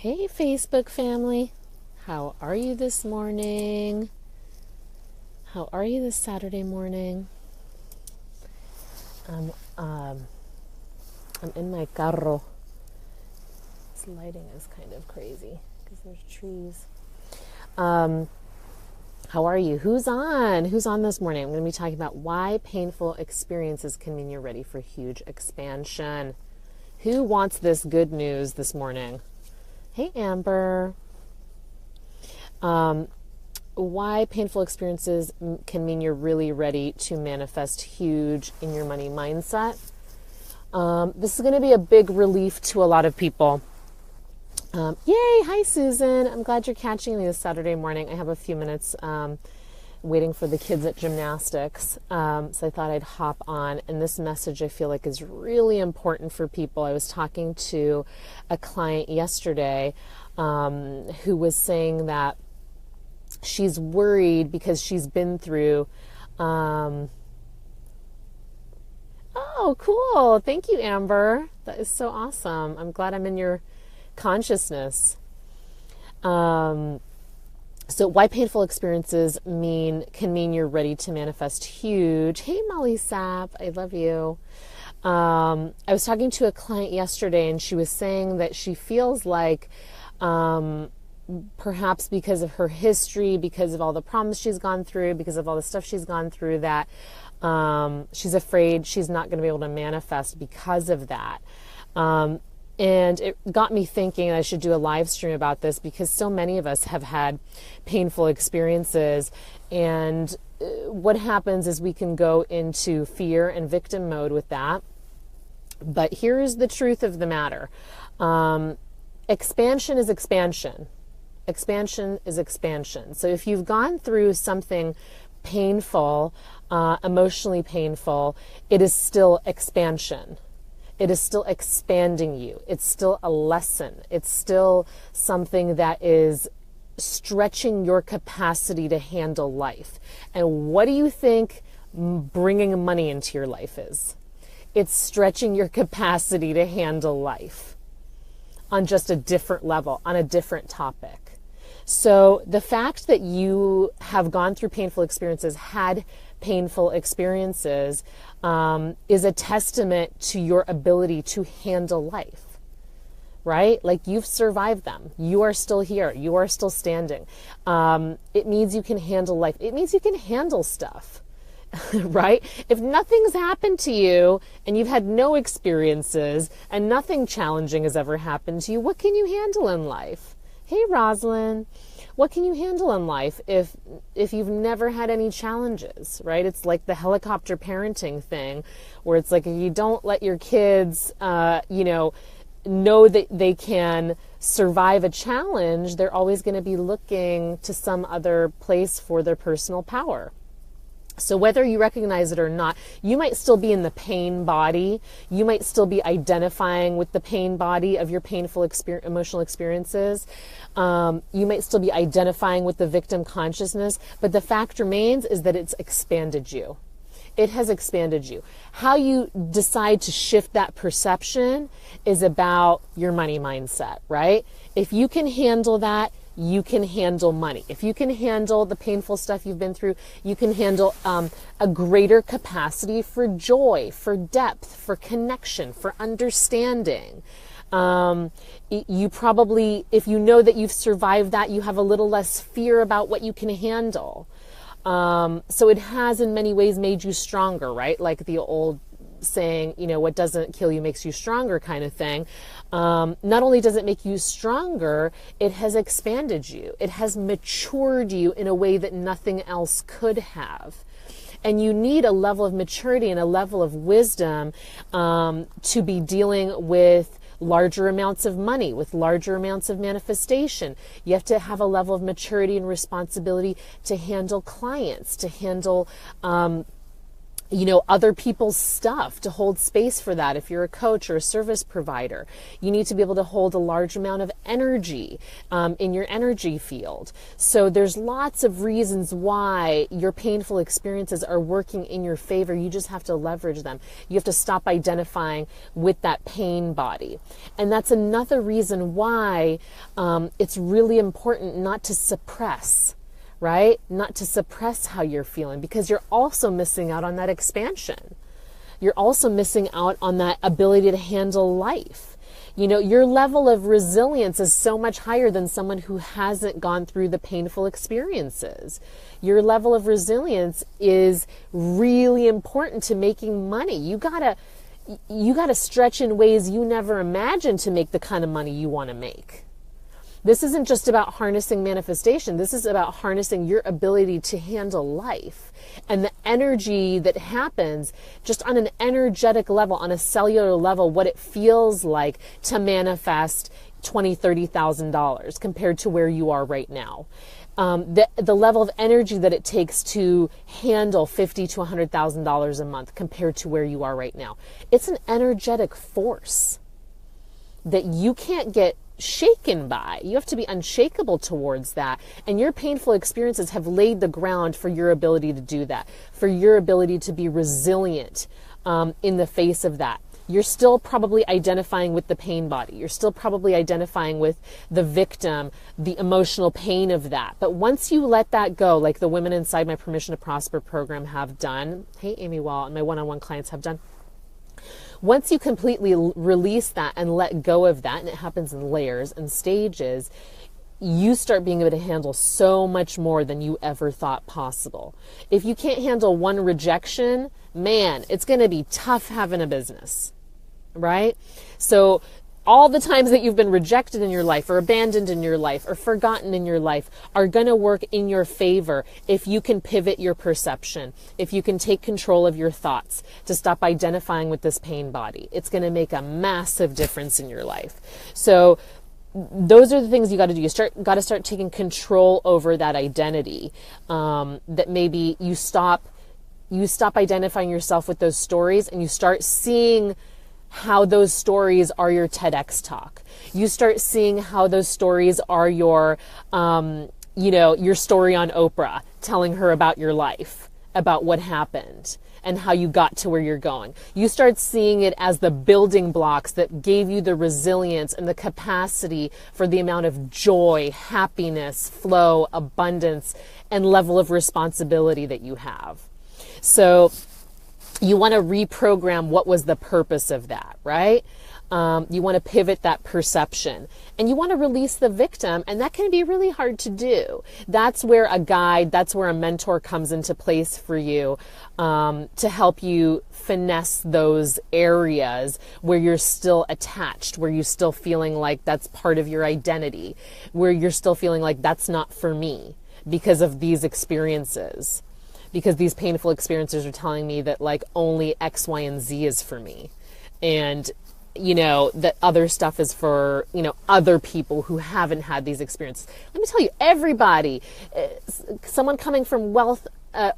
Hey, Facebook family. How are you this morning? How are you this Saturday morning? I'm in my carro. This lighting is kind of crazy because there's trees. How are you? Who's on? Who's on this morning? I'm going to be talking about why painful experiences can mean you're ready for huge expansion. Who wants this good news this morning? Hey, Amber. Why painful experiences can mean you're really ready to manifest huge in your money mindset. This is going to be a big relief to a lot of people. Yay! Hi, Susan. I'm glad you're catching me this Saturday morning. I have a few minutes waiting for the kids at gymnastics, so I thought I'd hop on. And this message I feel like is really important for people. I was talking to a client yesterday who was saying that she's worried because she's been through oh, cool. Thank you, Amber. That is so awesome. I'm glad I'm in your consciousness. So why painful experiences can mean you're ready to manifest huge. Hey, Molly Sapp, I love you. I was talking to a client yesterday, and she was saying that she feels like perhaps because of her history, because of all the problems she's gone through, because of all the stuff she's gone through, that she's afraid she's not going to be able to manifest because of that. And it got me thinking I should do a live stream about this because so many of us have had painful experiences. And what happens is we can go into fear and victim mode with that. But here's the truth of the matter. Expansion is expansion. Expansion is expansion. So if you've gone through something painful, emotionally painful, it is still expansion. It is still expanding you. It's still a lesson. It's still something that is stretching your capacity to handle life. And what do you think bringing money into your life is? It's stretching your capacity to handle life on just a different level, on a different topic. So the fact that you have gone through painful experiences, had painful experiences, is a testament to your ability to handle life, right? Like you've survived them. You are still here. You are still standing. It means you can handle life. It means you can handle stuff, right? If nothing's happened to you and you've had no experiences and nothing challenging has ever happened to you, what can you handle in life? Hey, Rosalind, what can you handle in life if you've never had any challenges, right? It's like the helicopter parenting thing where it's like if you don't let your kids, know that they can survive a challenge, they're always going to be looking to some other place for their personal power. So whether you recognize it or not, you might still be in the pain body. You might still be identifying with the pain body of your painful emotional experiences. You might still be identifying with the victim consciousness. But the fact remains is that it's expanded you. It has expanded you. How you decide to shift that perception is about your money mindset, right? If you can handle that, you can handle money. If you can handle the painful stuff you've been through, you can handle a greater capacity for joy, for depth, for connection, for understanding. You probably, if you know that you've survived that, you have a little less fear about what you can handle. So it has in many ways made you stronger, right? Like the old saying, what doesn't kill you makes you stronger kind of thing. Not only does it make you stronger, it has expanded you. It has matured you in a way that nothing else could have. And you need a level of maturity and a level of wisdom to be dealing with larger amounts of money, with larger amounts of manifestation. You have to have a level of maturity and responsibility to handle clients, to handle other people's stuff, to hold space for that. If you're a coach or a service provider, you need to be able to hold a large amount of energy in your energy field. So there's lots of reasons why your painful experiences are working in your favor. You just have to leverage them. You have to stop identifying with that pain body. And that's another reason why it's really important not to suppress, right? Not to suppress how you're feeling, because you're also missing out on that expansion. You're also missing out on that ability to handle life. Your level of resilience is so much higher than someone who hasn't gone through the painful experiences. Your level of resilience is really important to making money. You gotta stretch in ways you never imagined to make the kind of money you want to make. This isn't just about harnessing manifestation. This is about harnessing your ability to handle life and the energy that happens just on an energetic level, on a cellular level, what it feels like to manifest $20,000, $30,000 compared to where you are right now. The level of energy that it takes to handle $50,000 to $100,000 a month compared to where you are right now. It's an energetic force that you can't get shaken by. You have to be unshakable towards that. And your painful experiences have laid the ground for your ability to do that, for your ability to be resilient in the face of that. You're still probably identifying with the pain body. You're still probably identifying with the victim, the emotional pain of that. But once you let that go, like the women inside my Permission to Prosper program have done, hey, Amy Wall, and my one-on-one clients have done, once you completely release that and let go of that, and it happens in layers and stages, you start being able to handle so much more than you ever thought possible. If you can't handle one rejection, man, it's going to be tough having a business, right? So all the times that you've been rejected in your life or abandoned in your life or forgotten in your life are going to work in your favor if you can pivot your perception, if you can take control of your thoughts to stop identifying with this pain body. It's going to make a massive difference in your life. So those are the things you got to do. You got to start taking control over that identity, that maybe you stop identifying yourself with those stories and you start seeing how those stories are your TEDx talk. You start seeing how those stories are your story on Oprah, telling her about your life, about what happened and how you got to where you're going. You start seeing it as the building blocks that gave you the resilience and the capacity for the amount of joy, happiness, flow, abundance, and level of responsibility that you have. So you want to reprogram what was the purpose of that, right? You want to pivot that perception and you want to release the victim, and that can be really hard to do. That's where a guide, that's where a mentor comes into place for you, to help you finesse those areas where you're still attached, where you're still feeling like that's part of your identity, where you're still feeling like that's not for me because of these experiences. Because these painful experiences are telling me that like only X, Y, and Z is for me. And, that other stuff is for, other people who haven't had these experiences. Let me tell you, everybody, someone coming from wealth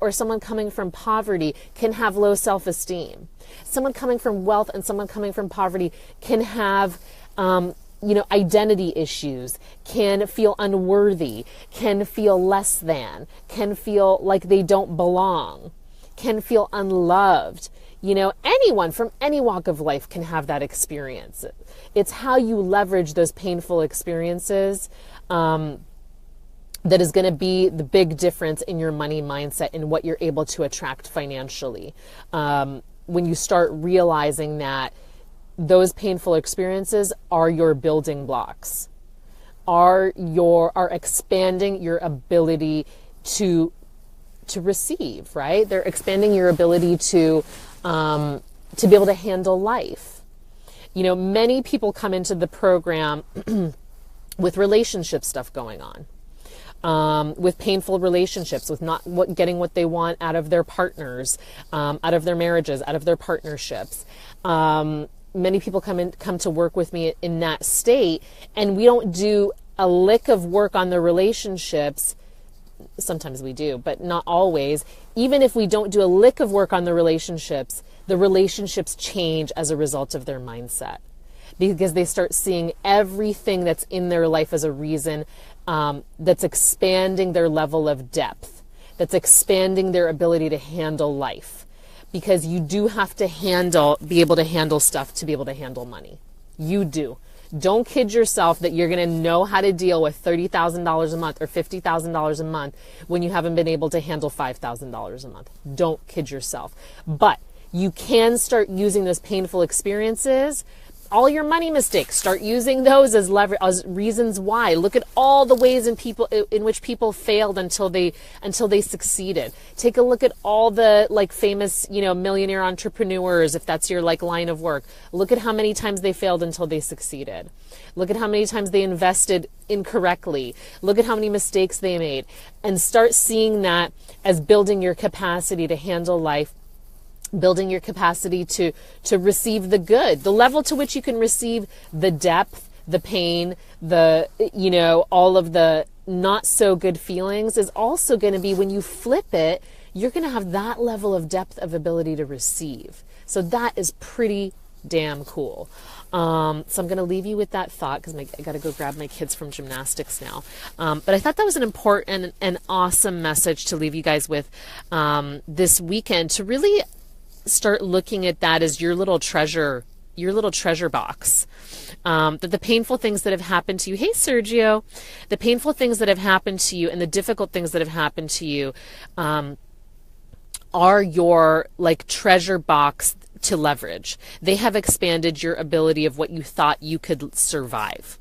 or someone coming from poverty can have low self-esteem. Someone coming from wealth and someone coming from poverty can have, identity issues, can feel unworthy, can feel less than, can feel like they don't belong, can feel unloved. Anyone from any walk of life can have that experience. It's how you leverage those painful experiences that is going to be the big difference in your money mindset and what you're able to attract financially. When you start realizing that those painful experiences are your building blocks, are expanding your ability to receive, right? They're expanding your ability to be able to handle life. Many people come into the program with relationship stuff going on, with painful relationships, with not getting what they want out of their partners, out of their marriages, out of their partnerships. Many people come to work with me in that state, and we don't do a lick of work on the relationships sometimes we do, but not always. Even if we don't do a lick of work on the relationships change as a result of their mindset, because they start seeing everything that's in their life as a reason that's expanding their level of depth, that's expanding their ability to handle life. Because you do have to be able to handle stuff to be able to handle money. You do. Don't kid yourself that you're going to know how to deal with $30,000 a month or $50,000 a month when you haven't been able to handle $5,000 a month. Don't kid yourself. But you can start using those painful experiences, all your money mistakes, start using those as leverage, as reasons why. Look at all the ways in which people failed until they succeeded. Take a look at all the famous, millionaire entrepreneurs, if that's your line of work. Look at how many times they failed until they succeeded. Look at how many times they invested incorrectly. Look at how many mistakes they made, and start seeing that as building your capacity to handle life, building your capacity to receive the good, the level to which you can receive the depth, the pain, all of the not so good feelings is also going to be, when you flip it, you're going to have that level of depth of ability to receive. So that is pretty damn cool. So I'm going to leave you with that thought, because I got to go grab my kids from gymnastics now. But I thought that was an important and awesome message to leave you guys with this weekend, to really start looking at that as your little treasure box. That the painful things that have happened to you, hey Sergio, the painful things that have happened to you and the difficult things that have happened to you are your treasure box to leverage. They have expanded your ability of what you thought you could survive.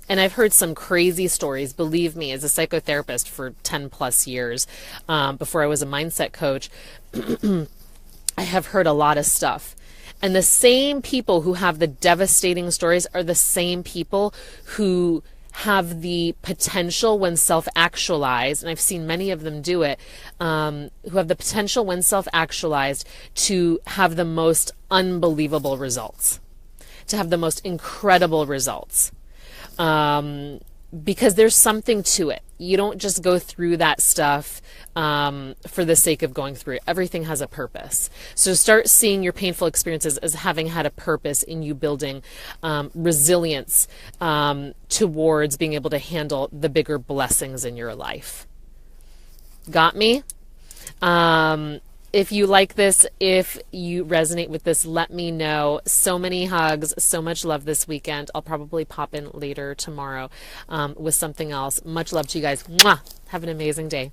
And I've heard some crazy stories, believe me, as a psychotherapist for 10 plus years, before I was a mindset coach. I have heard a lot of stuff. And the same people who have the devastating stories are the same people who have the potential, when self-actualized, and I've seen many of them do it, who have the potential when self-actualized to have the most unbelievable results, to have the most incredible results. Because there's something to it. You don't just go through that stuff for the sake of going through it. Everything has a purpose. So start seeing your painful experiences as having had a purpose in you building resilience towards being able to handle the bigger blessings in your life. Got me? If you like this, if you resonate with this, let me know. So many hugs, so much love this weekend. I'll probably pop in later tomorrow with something else. Much love to you guys. Mwah! Have an amazing day.